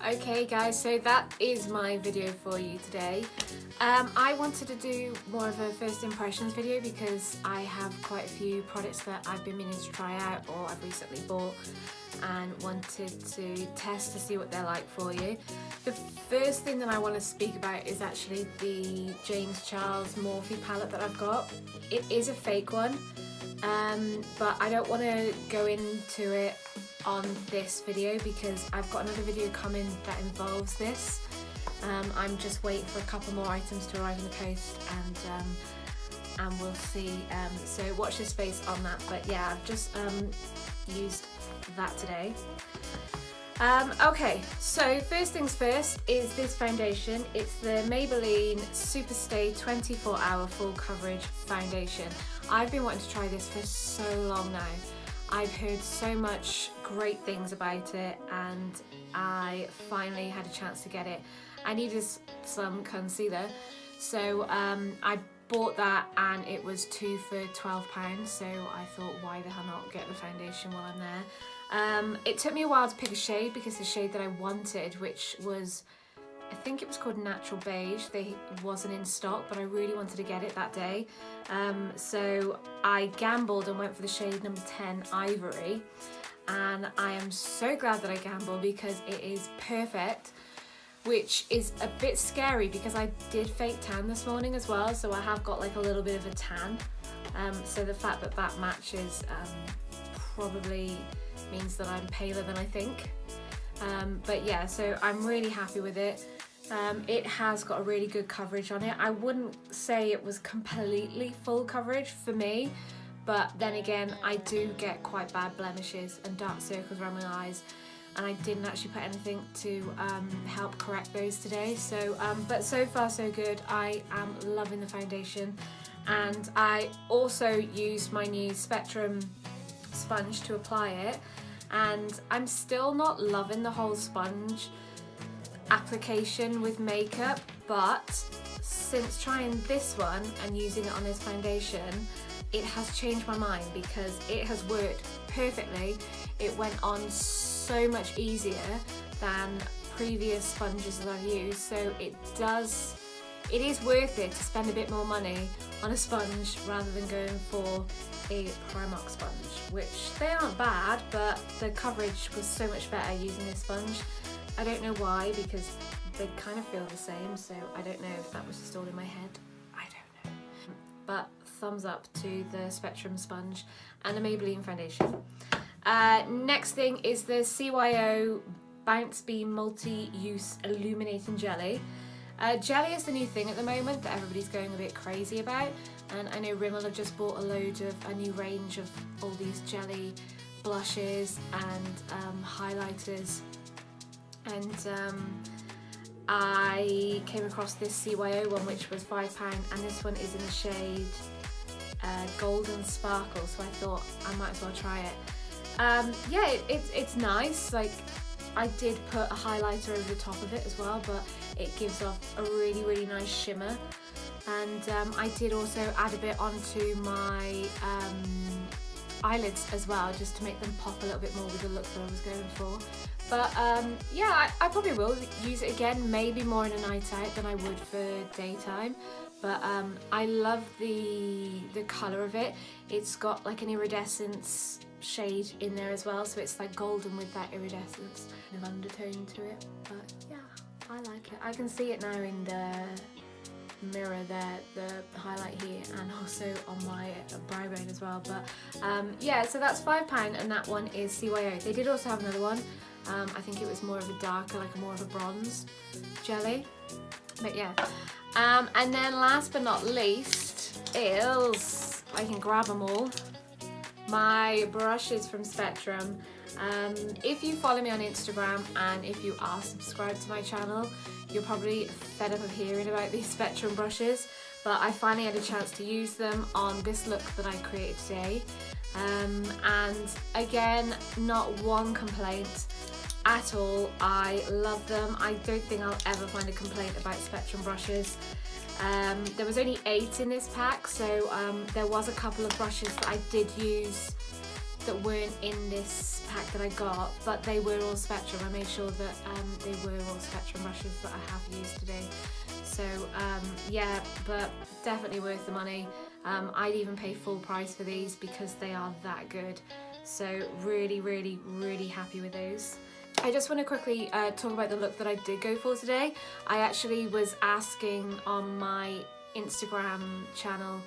Okay guys, so that is my video for you today. I wanted to do more of a first impressions video because I have quite a few products that I've been meaning to try out or I've recently bought and wanted to test to see what they're like for you. The first thing that I want to speak about is actually the James Charles Morphe palette that I've got. It is a fake one, but I don't want to go into it on this video because I've got another video coming that involves this. I'm just waiting for a couple more items to arrive in the post and we'll see, so watch this space on that. But yeah, I've just used that today. Okay, so first things first is this foundation. It's the Maybelline Superstay 24 Hour Full Coverage Foundation. I've been wanting to try this for so long now. I've heard so much great things about it and I finally had a chance to get it. I needed some concealer, so I bought that and it was 2 for £12, so I thought why the hell not get the foundation while I'm there. It took me a while to pick a shade because the shade that I wanted, which was, I think it was called Natural Beige, they wasn't in stock, but I really wanted to get it that day. So I gambled and went for the shade number 10, Ivory, and I am so glad that I gambled because it is perfect, which is a bit scary because I did fake tan this morning as well, so I have got like a little bit of a tan. So the fact that that matches probably means that I'm paler than I think. But yeah, so I'm really happy with it. It has got a really good coverage on it. I wouldn't say it was completely full coverage for me, but then again, I do get quite bad blemishes and dark circles around my eyes, and I didn't actually put anything to help correct those today. So, but so far so good. I am loving the foundation, and I also used my new Spectrum sponge to apply it, and I'm still not loving the whole sponge application with makeup, but since trying this one and using it on this foundation, it has changed my mind because it has worked perfectly. It went on so much easier than previous sponges that I've used, so it is worth it to spend a bit more money on a sponge rather than going for a Primark sponge, which they aren't bad, but the coverage was so much better using this sponge. I don't know why, because they kind of feel the same, so I don't know if that was just all in my head. I don't know. But thumbs up to the Spectrum sponge and the Maybelline foundation. Next thing is the CYO Bounce Beam Multi-Use Illuminating Jelly. Jelly is the new thing at the moment that everybody's going a bit crazy about, and I know Rimmel have just bought a new range of all these jelly blushes and highlighters, and I came across this CYO one which was £5, and this one is in the shade Golden Sparkle, so I thought I might as well try it. Yeah, it's nice. Like, I did put a highlighter over the top of it as well, but it gives off a really nice shimmer. And I did also add a bit onto my eyelids as well, just to make them pop a little bit more with the look that I was going for. But yeah, I probably will use it again, maybe more in a night out than I would for daytime. But I love the colour of it. It's got like an iridescence shade in there as well, so it's like golden with that iridescence kind of undertone to it. But yeah, I like it. I can see it now in the mirror there, the highlight here, and also on my brow bone as well. But yeah, so that's £5, and that one is CYO. They did also have another one. I think it was more of a darker, like more of a bronze jelly. But yeah, and then last but not least is, I can grab them all, my brushes from Spectrum. If you follow me on Instagram and if you are subscribed to my channel, you're probably fed up of hearing about these Spectrum brushes, but I finally had a chance to use them on this look that I created today. And again, not one complaint at all. I love them. I don't think I'll ever find a complaint about Spectrum brushes. There was only 8 in this pack, so there was a couple of brushes that I did use that weren't in this pack that I got, but they were all Spectrum. I made sure that they were all Spectrum brushes that I have used today. So yeah, but definitely worth the money. I'd even pay full price for these because they are that good. So really, really, really happy with those. I just want to quickly talk about the look that I did go for today. I actually was asking on my Instagram channel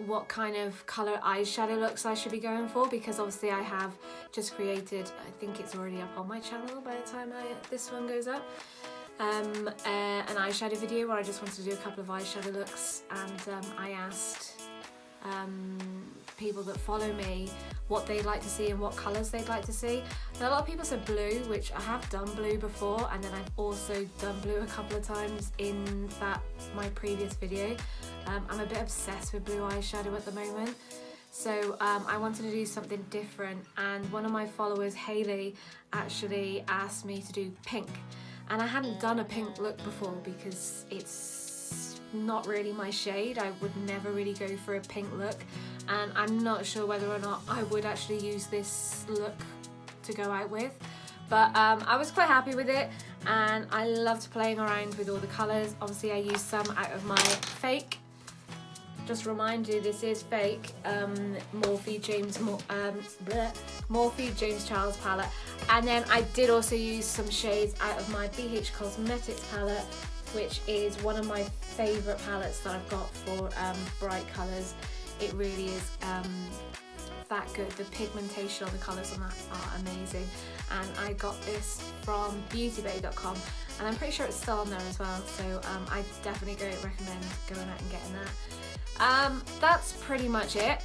what kind of colour eyeshadow looks I should be going for, because obviously I have just created, I think it's already up on my channel by the time this one goes up, an eyeshadow video where I just wanted to do a couple of eyeshadow looks, and I asked people that follow me what they'd like to see and what colours they'd like to see. Now, a lot of people said blue, which I have done blue before, and then I've also done blue a couple of times in my previous video. I'm a bit obsessed with blue eyeshadow at the moment, so I wanted to do something different, and one of my followers, Hayley, actually asked me to do pink, and I hadn't done a pink look before because it's not really my shade. I would never really go for a pink look, and I'm not sure whether or not I would actually use this look to go out with, but I was quite happy with it, and I loved playing around with all the colours. Obviously I used some out of my fake, just remind you this is fake, Morphe James Charles palette, and then I did also use some shades out of my BH Cosmetics palette, which is one of my favourite palettes that I've got for bright colours. It really is that good. The pigmentation on the colours on that are amazing, and I got this from beautybay.com, and I'm pretty sure it's still on there as well, so I definitely recommend going out and getting that. That's pretty much it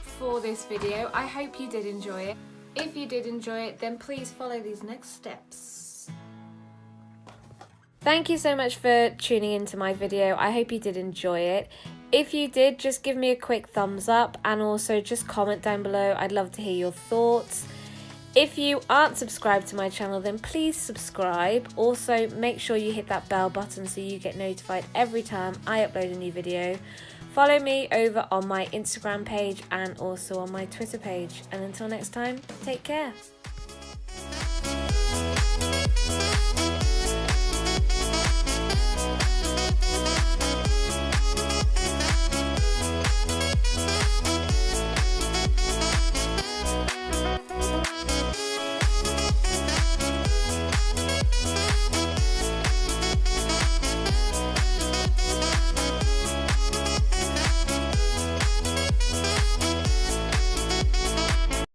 for this video. I hope you did enjoy it. If you did enjoy it, then please follow these next steps. Thank you so much for tuning into my video. I hope you did enjoy it. If you did, just give me a quick thumbs up, and also just comment down below. I'd love to hear your thoughts. If you aren't subscribed to my channel, then please subscribe. Also, make sure you hit that bell button so you get notified every time I upload a new video. Follow me over on my Instagram page and also on my Twitter page. And until next time, take care.